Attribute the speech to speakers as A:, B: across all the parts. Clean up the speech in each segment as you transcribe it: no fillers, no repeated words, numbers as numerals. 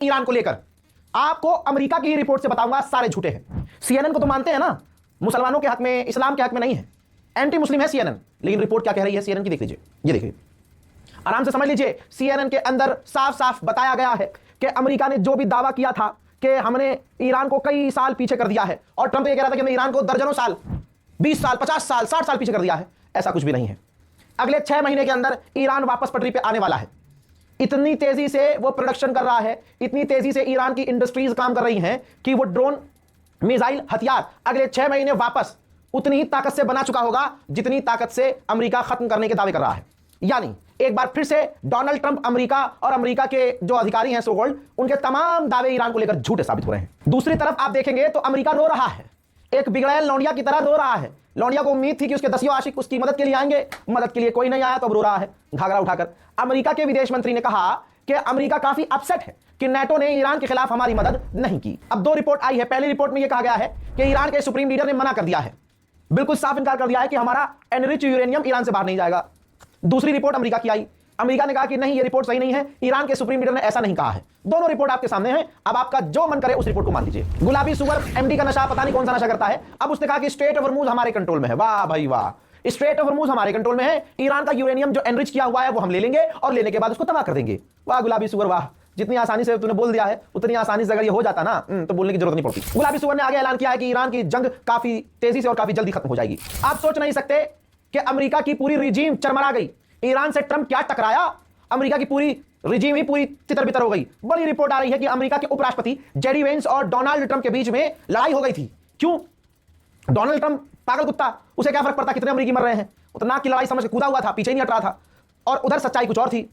A: Iran को लेकर आपको अमेरिका की ही रिपोर्ट से बताऊंगा, सारे झूठे हैं। सीएनएन को तो मानते हैं ना, मुसलमानों के हक में, इस्लाम के हक में नहीं है, एंटी मुस्लिम है सीएनएन। लेकिन रिपोर्ट क्या कह रही है सीएनएन की, देख लीजिए, ये देखिए, आराम से समझ लीजिए। सीएनएन के अंदर साफ साफ बताया गया है कि अमेरिका ने जो भी दावा किया था कि हमने ईरान को कई साल पीछे कर दिया है, और ट्रंप ये कह रहा था कि हमने ईरान को दर्जनों साल, 20 साल, 50 साल, 60 साल पीछे कर दिया है, ऐसा कुछ भी नहीं है। अगले 6 महीने के अंदर ईरान वापस पटरी पे आने वाला है। इतनी तेजी से वो प्रोडक्शन कर रहा है, इतनी तेजी से ईरान की इंडस्ट्रीज काम कर रही हैं कि वो ड्रोन, मिसाइल, हथियार अगले 6 महीने वापस उतनी ही ताकत से बना चुका होगा जितनी ताकत से अमेरिका खत्म करने के दावे कर रहा है। यानी एक बार फिर से डोनाल्ड ट्रंप अमेरिका और अमेरिका के जो अधिकारी हैं सो कॉल्ड, उनके तमाम दावे ईरान को लेकर झूठे साबित हो रहे हैं। दूसरी तरफ आप देखेंगे तो अमेरिका रो रहा है, एक बिगड़ैल लौंडिया की तरह रो रहा है। लौंडिया को उम्मीद थी कि उसके 10 आशिक उसकी मदद के लिए आएंगे, मदद के लिए कोई नहीं आया तो अब रो रहा है घाघरा उठाकर। अमेरिका के विदेश मंत्री ने कहा कि अमेरिका काफी अपसेट है कि नाटो ने ईरान के खिलाफ हमारी मदद नहीं की। अब 2 रिपोर्ट आई है। पहली रिपोर्ट में यह कहा गया है कि ईरान के सुप्रीम लीडर ने मना कर दिया है, बिल्कुल साफ इनकार कर दिया है कि हमारा एनरिच यूरेनियम ईरान से बाहर नहीं जाएगा। दूसरी रिपोर्ट अमेरिका की आई, अमेरिका ने कहा कि नहीं, ये रिपोर्ट सही नहीं है, ईरान के सुप्रीम लीडर ने ऐसा नहीं कहा है। दोनों रिपोर्ट आपके सामने है, अब आपका जो मन करे उस रिपोर्ट को मान लीजिए। गुलाबी सुअर एमडी का नशा पता नहीं कौन सा नशा करता है, अब उसने कहा कि स्ट्रेट ऑफ हॉर्मुज हमारे कंट्रोल में है। वाह भाई वाह, स्ट्रेट ऑफ हॉर्मुज हमारे कंट्रोल में है, ईरान का यूरेनियम जो एनरिच किया हुआ है वो हम ले लेंगे और लेने के बाद उसको तबाह कर देंगे। वाह गुलाबी सुअर वाह, जितनी आसानी से तूने बोल दिया है उतनी आसानी से अगर ये हो जाता ना तो बोलने की जरूरत नहीं पड़ती। गुलाबी सुअर ने आगे ऐलान किया है कि ईरान की जंग काफी तेजी से और काफी जल्दी खत्म हो जाएगी। आप सोच नहीं सकते कि अमेरिका की पूरी रिजीम चरमरा गई। ईरान से ट्रंप क्या टकराया, अमेरिका की पूरी रिजीम ही पूरी तितर-बितर हो गई। बड़ी रिपोर्ट आ रही है कि अमेरिका के उपराष्ट्रपति जेडी वेंस और डोनाल्ड ट्रंप के बीच में लड़ाई हो गई थी। क्यों? डोनाल्ड ट्रंप पागल कुत्ता, उसे क्या फर्क पड़ता कितने अमेरिकी मर रहे हैं, उतना की लड़ाई समझ के कूदा हुआ था, पीछे नहीं हट रहा था। और उधर सच्चाई कुछ और थी।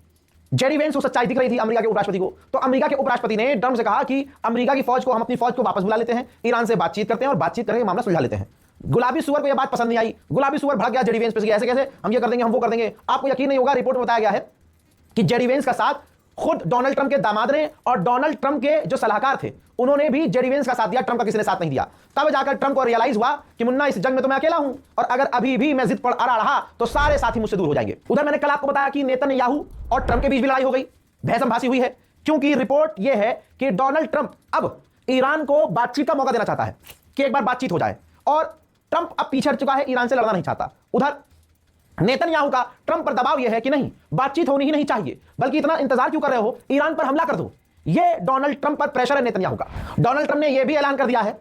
A: जेडी वेंस को सच्चाई दिख रही थी अमेरिका के उपराष्ट्रपति को। तो अमेरिका के उपराष्ट्रपति ने ट्रंप से कहा कि अमेरिका की फौज को, हम अपनी फौज को वापस बुला लेते हैं, ईरान से बातचीत करते हैं और बातचीत करके मामला सुलझा लेते हैं। गुलाबी सुअर को यह बात पसंद नहीं आई। गुलाबी सुअर भड़क गया जेडी वेंस पे, ऐसे कैसे, हम ये कर देंगे, हम वो कर देंगे। आपको यकीन नहीं होगा, रिपोर्ट में बताया गया है कि जेडी वेंस का साथ खुद डोनाल्ड ट्रंप के दामाद ने और डोनाल्ड ट्रंप के जो सलाहकार थे उन्होंने भी जेडी वेंस का साथ दिया, ट्रंप का किसी ने साथ नहीं दिया। तब जाकर ट्रंप को रियलाइज हुआ कि मुन्ना इस जंग में तो मैं अकेला हूं, और अगर अभी भी मैं जिद पर अड़ा रहा तो सारे साथी मुझसे दूर हो जाएंगे। उधर मैंने कल आपको बताया कि नेतन्याहू और ट्रंप के बीच भी लड़ाई हो गई, भैंसम-भासी हुई है, क्योंकि रिपोर्ट यह है कि डोनाल्ड ट्रंप अब ईरान को बातचीत का मौका देना चाहता है कि एक बार बातचीत हो जाए, और ट्रंप अब पीछे हट चुका है, ईरान से लड़ना नहीं चाहता। उधर नेतन्याहू का ट्रंप पर दबाव यह है कि नहीं, बातचीत होनी ही नहीं चाहिए, बल्कि इतना इंतजार क्यों कर रहे हो, ईरान पर हमला कर दो। यह डोनाल्ड ट्रंप पर प्रेशर है नेतन्याहू का। डोनाल्ड ट्रंप ने यह भी ऐलान कर दिया है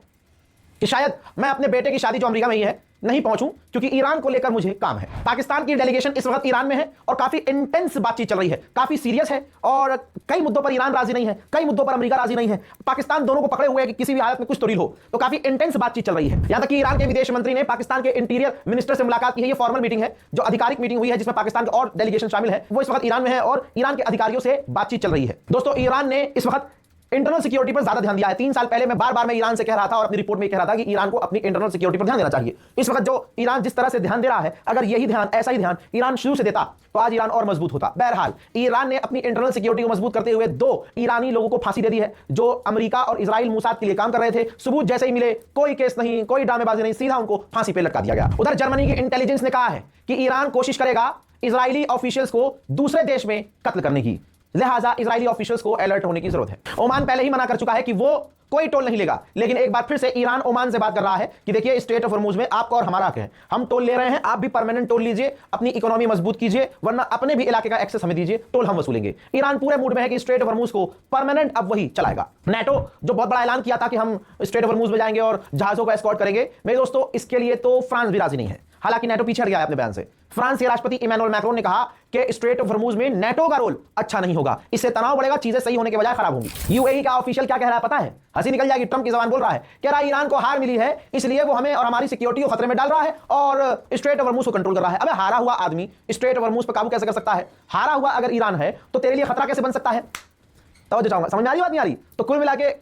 A: कि शायद मैं अपने बेटे की शादी जो अमेरिका में ही है नहीं पहुंचूं, क्योंकि ईरान को लेकर मुझे काम है। पाकिस्तान की डेलीगेशन इस वक्त ईरान में है और काफी इंटेंस बातचीत चल रही है, काफी सीरियस है, और कई मुद्दों पर ईरान राजी नहीं है, कई मुद्दों पर अमेरिका राजी नहीं है। पाकिस्तान दोनों को पकड़े हुए है कि किसी भी हालत में कुछ तो डील हो, तो काफी इंटेंस बातचीत चल रही है। यहां तक कि ईरान के विदेश मंत्री ने पाकिस्तान के इंटीरियर मिनिस्टर से मुलाकात की है। ये फॉर्मल मीटिंग है, जो आधिकारिक मीटिंग हुई है, जिसमें पाकिस्तान के और डेलीगेशन शामिल है। वो इस वक्त ईरान में है और ईरान के अधिकारियों से बातचीत चल रही है। दोस्तों, ईरान ने इस वक्त इंटरनल सिक्योरिटी पर ज्यादा ध्यान दिया है। 3 साल पहले मैं बार-बार ईरान से कह रहा था और अपनी रिपोर्ट में कह रहा था कि ईरान को अपनी इंटरनल सिक्योरिटी पर ध्यान देना चाहिए। इस वक्त जो ईरान जिस तरह से ध्यान दे रहा है, अगर यही ध्यान, ऐसा ही ध्यान ईरान शुरू से देता तो आज ईरान और मजबूत होता। बहरहाल, ईरान ने अपनी इंटरनल सिक्योरिटी को मजबूत करते हुए 2 ईरानी लोगों को फांसी दे दी है, जो अमेरिका और इजराइल मोसाद के लिए काम कर रहे थे। सबूत जैसे ही मिले, कोई केस नहीं, कोई ड्रामेबाजी नहीं, सीधा उनको फांसी पे लटका दिया गया। उधर जर्मनी की इंटेलिजेंस ने कहा है कि ईरान कोशिश करेगा इजरायली ऑफिशियल्स को दूसरे देश में कत्ल करने की, लिहाजा इजरायली ऑफिशियल्स को अलर्ट होने की जरूरत है। ओमान पहले ही मना कर चुका है कि वो कोई टोल नहीं लेगा, लेकिन एक बार फिर से ईरान ओमान से बात कर रहा है कि देखिए, स्ट्रेट ऑफ हॉर्मुज में आपका और हमारा हक है, हम टोल ले रहे हैं, आप भी परमानेंट टोल लीजिए, अपनी इकोनॉमी मजबूत कीजिए, वरना अपने भी इलाके का एक्सेस हमें दीजिए, टोल हम वसूलेंगे। ईरान पूरे मूड में है कि स्ट्रेट ऑफ हॉर्मुज को परमानेंट अब वही चलाएगा। नाटो जो बहुत बड़ा ऐलान किया था कि हम स्ट्रेट ऑफ हॉर्मुज में जाएंगे और जहाजों को एस्कॉर्ट करेंगे, मेरे दोस्तों, इसके लिए तो फ्रांस भी राजी नहीं है। हालांकि नाटो पीछे हट गया है अपने बयान से। फ्रांस के राष्ट्रपति इमैनुअल मैक्रोन ने कहा कि स्ट्रेट ऑफ हॉर्मुज में नाटो का रोल अच्छा नहीं होगा, इससे तनाव बढ़ेगा, चीजें सही होने के बजाय खराब होंगी। यूएई का ऑफिशियल क्या कह रहा है पता है? हंसी निकल जाएगी, ट्रंप की जबान बोल रहा है, कह रहा है ईरान को हार मिली है, इसलिए वो हमें और हमारी सिक्योरिटी को खतरे में डाल रहा है और स्ट्रेट ऑफ हॉर्मुज को कंट्रोल कर रहा है। अबे हारा हुआ आदमी स्ट्रेट ऑफ हॉर्मुज पर काबू कैसे कर सकता है? हारा हुआ अगर ईरान है तो तेरे लिए खतरा कैसे बन सकता है? तवज्जो चाहूंगा, समझ में आ रही बात नहीं आ रही? तो कुल मिला के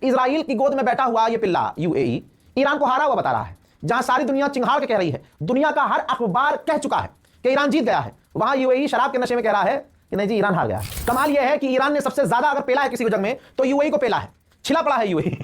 A: इजराइल की गोद में बैठा हुआ ये पिल्ला यूएई ईरान को हारा हुआ बता रहा है। जहां सारी दुनिया चिंगाड़ के कह रही है, दुनिया का हर अखबार कह चुका है कि ईरान जीत गया है, वहां यूएई शराब के नशे में कह रहा है कि नहीं जी, ईरान हार गया है। कमाल यह है कि ईरान ने सबसे ज्यादा अगर पेला है किसी को जंग में तो यूएई को पेला है, छिला पड़ा है यूएई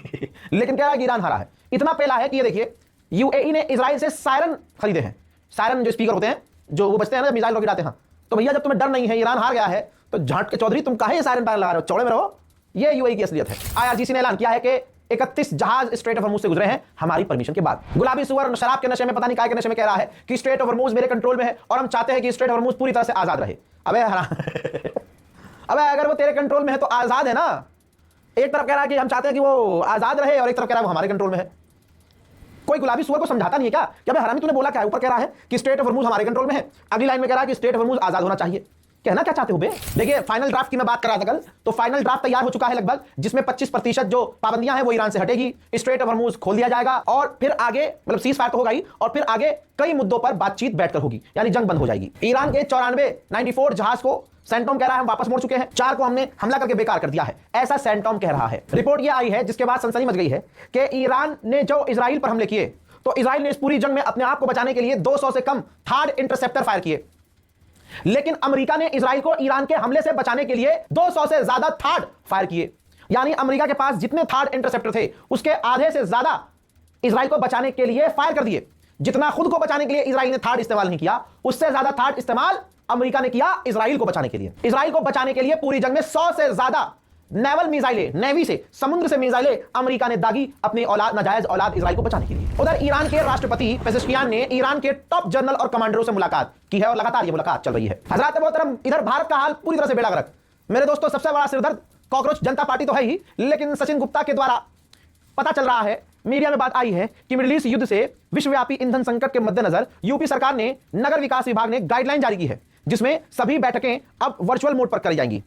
A: लेकिन कह रहा है कि ईरान हारा है। इतना पेला है कि ये देखिए, यूएई ने इजराइल से सायरन खरीदे हैं। सायरन जो स्पीकर होते हैं, जो वो बचते हैं ना जब मिसाइल रॉकेट आते हैं। तो भैया, जब तुम्हें डर नहीं है, ईरान हार गया है, तो झाट के चौधरी तुम काहे सायरन पैर लगा रहे हो? चौड़े में रहो, ये यूएई की असलियत है। आईआरजीसी ने ऐलान किया है कि 31 जहाज स्ट्रेट ऑफ हॉर्मूज से गुजरे हैं हमारी परमिशन के बाद। गुलाबी सुअर शराब के नशे में, पता नहीं काय के नशे में कह रहा है कि स्ट्रेट ऑफ हॉर्मूज मेरे कंट्रोल में है और हम चाहते हैं कि स्ट्रेट ऑफ हॉर्मूज पूरी तरह से आजाद रहे। अबे अबे अगर वो तेरे कंट्रोल में है तो आजाद है ना। एक तरफ कह रहा है कि हम चाहते हैं कि वो आजाद रहे और एक तरफ कह रहा है वो हमारे कंट्रोल में है। कोई गुलाबी सुअर को समझाता नहीं है क्या कि अबे हरामी तूने बोला क्या है? ऊपर कह रहा है कि स्ट्रेट ऑफ हॉर्मूज हमारे कंट्रोल में है, अगली लाइन में कह रहा है कि स्ट्रेट ऑफ हॉर्मूज आजाद होना चाहिए। कहना क्या चाहते हो बे? देखिए फाइनल ड्राफ्ट की मैं बात कर रहा था कल, तो फाइनल ड्राफ्ट तैयार हो चुका है लगभग, जिसमें 25% जो पाबंदियां हैं वो ईरान से हटेगी, स्ट्रेट ऑफ हॉर्मूज खोल दिया जाएगा और फिर आगे मतलब सीज फायर तो होगा ही और फिर आगे कई मुद्दों पर बातचीत बैठकर होगी, यानी जंग बंद हो जाएगी। ईरान के 94 जहाज को सेंटॉम कह रहा है हम वापस मोड़ चुके हैं, 4 को हमने हमला करके बेकार कर दिया है, ऐसा सेंटॉम कह रहा है। रिपोर्ट यह आई है जिसके बाद सनसनी मच गई है कि ईरान ने जो इजराइल पर हमले किए तो इजराइल ने इस पूरी जंग में अपने आप को बचाने के लिए 200 से कम थर्ड इंटरसेप्टर फायर किए, लेकिन अमेरिका ने इजराइल को ईरान के हमले से बचाने के लिए 200 से ज्यादा थर्ड फायर किए। यानी अमेरिका के पास जितने थर्ड इंटरसेप्टर थे उसके आधे से ज्यादा इजराइल को बचाने के लिए फायर कर दिए। जितना खुद को बचाने के लिए इजराइल ने थर्ड इस्तेमाल नहीं किया, उससे ज्यादा थर्ड इस्तेमाल अमेरिका ने किया इजराइल को बचाने के लिए। इजराइल को बचाने के लिए पूरी जंग में 100 से ज्यादा नेवल मिसाइलें, नेवी से, समुद्र से मिसाइलें अमेरिका ने दागी अपनी औलाद, नाजायज औलाद इजराइल को बचाने के लिए। उधर ईरान के राष्ट्रपति पेजेश्कियान ने ईरान के टॉप जनरल और कमांडरों से मुलाकात की है और लगातार ये मुलाकात चल रही है। हजरात मोहतरम, इधर भारत का हाल पूरी तरह से बेड़ागर्क। मेरे दोस्तों, सबसे बड़ा सिरदर्द कॉकरोच जनता पार्टी तो है ही, लेकिन सचिन गुप्ता के द्वारा पता चल रहा है, मीडिया में बात आई है कि मिडिल ईस्ट युद्ध से विश्वव्यापी ईंधन संकट के मद्देनजर यूपी सरकार ने नगर विकास विभाग ने गाइडलाइन जारी की है, जिसमें सभी बैठकें अब वर्चुअल मोड पर करी जाएंगी,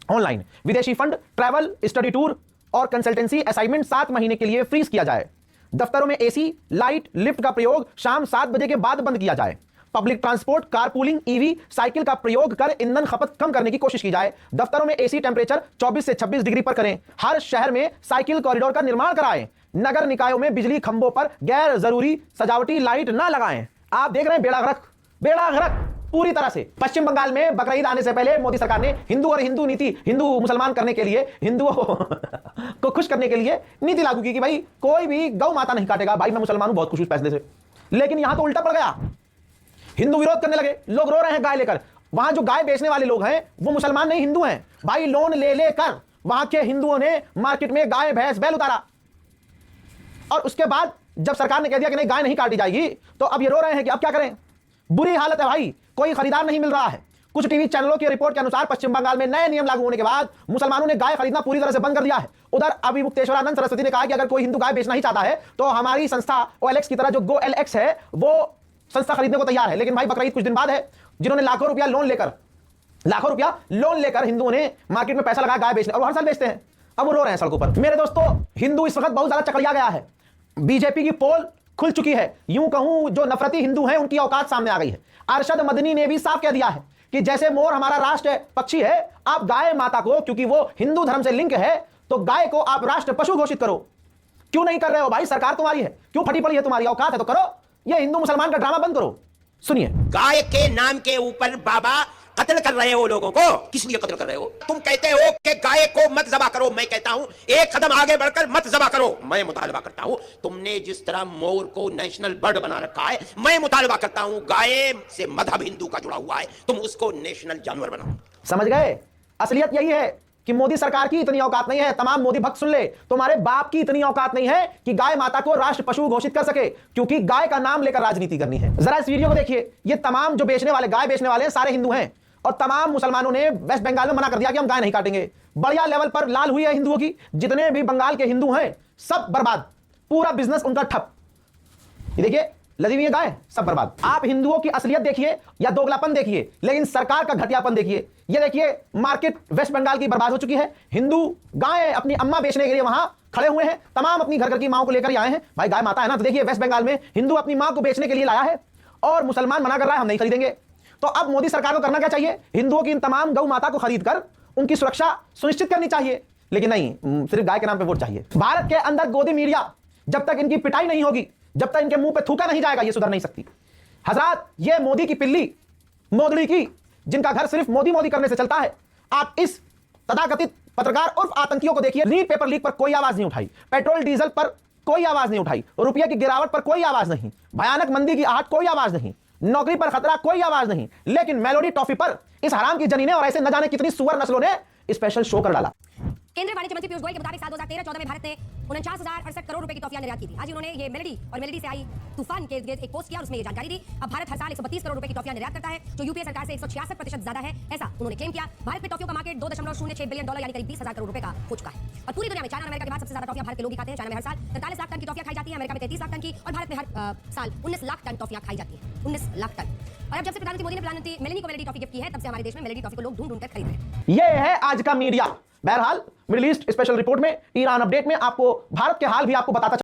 A: ऑनलाइन। विदेशी फंड, ट्रैवल, स्टडी टूर और कंसल्टेंसी असाइनमेंट 7 महीने के लिए फ्रीज किया जाए। दफ्तरों में एसी, लाइट, लिफ्ट का प्रयोग शाम 7 बजे के बाद बंद किया जाए। Public transport, carpooling, EV, cycle का प्रयोग कर ईंधन खपत कम करने की कोशिश की जाए। दफ्तरों में एसी टेंपरेचर 24 से 26 डिग्री पर करें। हर शहर में साइकिल कॉरिडोर का निर्माण कराएं। नगर निकायों में बिजली खंभों पर गैर जरूरी सजावटी लाइट ना लगाएं। आप देख रहे हैं बेड़ा गर्क पूरी तरह से। पश्चिम बंगाल में बकरीद आने से पहले मोदी सरकार ने हिंदू और हिंदू नीति, हिंदू मुसलमान करने के लिए, हिंदुओं को खुश करने के लिए नीति लागू की कि भाई कोई भी गौ माता नहीं काटेगा। भाई मैं मुसलमान हूं, बहुत खुश हूं फैसले से। लेकिन यहां तो उल्टा पड़ गया, हिंदू विरोध करने लगे, लोग रो रहे हैं गाय लेकर। वहां जो गाय बेचने वाले लोग हैं वो मुसलमान नहीं हिंदू हैं। भाई लोन ले लेकर वहां के हिंदुओं ने मार्केट में गाय, भैंस, बैल उतारा और उसके बाद जब सरकार ने कह दिया कि नहीं गाय नहीं काटी जाएगी, तो अब ये रो रहे हैं कि अब क्या करें। बुरी हालत है भाई, कोई खरीदार नहीं मिल रहा है। कुछ टीवी चैनलों की रिपोर्ट के अनुसार पश्चिम बंगाल में नए नियम लागू होने के बाद मुसलमानों ने गाय खरीदना पूरी तरह से बंद कर दिया है। उधर अभी मुक्तेश्वरानंद सरस्वती ने कहा कि अगर कोई हिंदू गाय बेचना ही चाहता है तो हमारी संस्था OLX की तरह जो GoLX है वो संस्था खरीदने को तैयार है। लेकिन भाई बकरीद कुछ दिन बाद है, जिन्होंने लाखों रुपया लोन लेकर हिंदुओं ने मार्केट में पैसा लगाया गाय बेचने, और हर साल बेचते हैं, अब वो रो रहे हैं सड़कों पर। मेरे दोस्तों, हिंदू इस वक्त बहुत ज्यादा चकड़िया गया है। बीजेपी की पोल खुल चुकी है। यूं कहूं जो नफरती हिंदू हैं उनकी औकात सामने आ गई है। अरशद मदनी ने भी साफ कह दिया है कि जैसे मोर हमारा राष्ट्र पक्षी है, आप गाय माता को, क्योंकि वो हिंदू धर्म से लिंक है, तो गाय को आप राष्ट्र पशु घोषित करो। क्यों नहीं कर रहे हो भाई? सरकार तुम्हारी है, क्यों फटी पड़ी है? तुम्हारी औकात है तो करो। ये हिंदू मुसलमान का ड्रामा बंद करो। सुनिए,
B: गाय के नाम के ऊपर बाबा कत्ल कर रहे हो लोगों को। किस लिए कत्ल कर रहे हो? तुम कहते हो कि गाय को मत ज़बा करो, मैं कहता हूं एक कदम आगे बढ़कर मत ज़बा करो। मैं मुतालबा करता हूं, तुमने जिस तरह मोर को नेशनल बर्ड बना रखा है, मैं मुतालबा करता हूं गाय से मजहब हिंदू का जुड़ा हुआ है, तुम उसको नेशनल जानवर बनाओ।
A: समझ गए? असलियत यही है कि मोदी सरकार की इतनी औकात नहीं है। तमाम मोदी भक्त सुन ले, तुम्हारे बाप की इतनी औकात नहीं है कि गाय माता को राष्ट्र पशु घोषित कर सके, क्योंकि गाय का नाम लेकर राजनीति करनी है। जरा इस वीडियो को देखिए। ये तमाम जो बेचने वाले, गाय बेचने वाले सारे हिंदू हैं और तमाम मुसलमानों ने वेस्ट बंगाल में मना कर दिया कि हम गाय नहीं काटेंगे। बढ़िया लेवल पर लाल हुई है हिंदुओं की। जितने भी बंगाल के हिंदू हैं सब बर्बाद, पूरा बिजनेस उनका ठप। ये देखिए लदी हुई है गाय, सब बर्बाद। आप हिंदुओं की असलियत देखिए या दोगलापन देखिए, लेकिन सरकार का घटियापन देखिए। ये देखिए मार्केट वेस्ट बंगाल की बर्बाद हो चुकी है। हिंदू गाय अपनी अम्मा बेचने के लिए वहां खड़े हुए हैं, तमाम अपनी घर घर की माओ को लेकर आए हैं। भाई गाय माता है ना, तो देखिए वेस्ट बंगाल में हिंदू अपनी मां को बेचने के लिए लाया है और मुसलमान मना कर रहा है हम नहीं खरीदेंगे। तो अब मोदी सरकार को करना क्या चाहिए? हिंदुओं की इन तमाम गौ माता को खरीद कर उनकी सुरक्षा सुनिश्चित करनी चाहिए। लेकिन नहीं, सिर्फ गाय के नाम पे वोट चाहिए। भारत के अंदर गोदी मीडिया जब तक इनकी पिटाई नहीं होगी, जब तक इनके मुंह पे थूका नहीं जाएगा, ये सुधर नहीं सकती। हजरात, ये मोदी की पिल्ली, मोदड़ी की, जिनका घर सिर्फ मोदी मोदी करने से चलता है। आप इस तथाकथित पत्रकार उर्फ आतंकियों को देखिए। लीक पेपर लीक पर कोई आवाज नहीं उठाई, पेट्रोल डीजल पर कोई आवाज नहीं उठाई, रुपये की गिरावट पर कोई आवाज नहीं, भयानक मंदी की आहट कोई आवाज नहीं, नौकरी पर खतरा कोई आवाज नहीं। लेकिन मेलोडी टॉफी पर इस हराम की जनी ने और ऐसे न जाने कितनी सुअर नस्लों ने स्पेशल शो कर डाला।
C: केंद्रीय वाणिज्य मंत्री पीयूष गोयल के मुताबिक साल 2013-14 में भारत ने 49,068 करोड़ रुपए की टॉफियां निर्यात की थी। आज उन्होंने ये मेलेडी और मेलेडी से आई तूफान के एक पोस्ट किया और उसमें ये जानकारी दी। अब भारत हर साल 132 करोड़ रुपए की टॉफियां निर्यात करता है, जो यूपीए सरकार से 166% ज्यादा है, ऐसा उन्होंने क्लेम किया। भारत में टॉफियों का मार्केट $2.06 बिलियन यानी करीब 20,000 करोड़ रुपए का हो चुका है। और पूरी दुनिया में चाइना और अमेरिका के बाद सबसे ज्यादा टॉफियां भारत के लोग ही खाते हैं। चाइना में हर साल 43 लाख टन की टॉफियां खाई जाती है, अमेरिका में 33 लाख टन की और भारत में हर साल 19 लाख टन टॉफियां खाई जाती है। 19 लाख टन। और अब जब से प्रधानमंत्री मोदी ने प्रधानमंत्री मेलेनी को मेलेडी टॉफी गिफ्ट की है, तब से हमारे देश में मेलेडी टॉफी को लोग ढूंढ कर खरीद रहे हैं।
A: ये है आज का मीडिया। बहरहाल मिडिल ईस्ट स्पेशल रिपोर्ट में, ईरान अपडेट में आपको भारत के हाल भी आपको बताता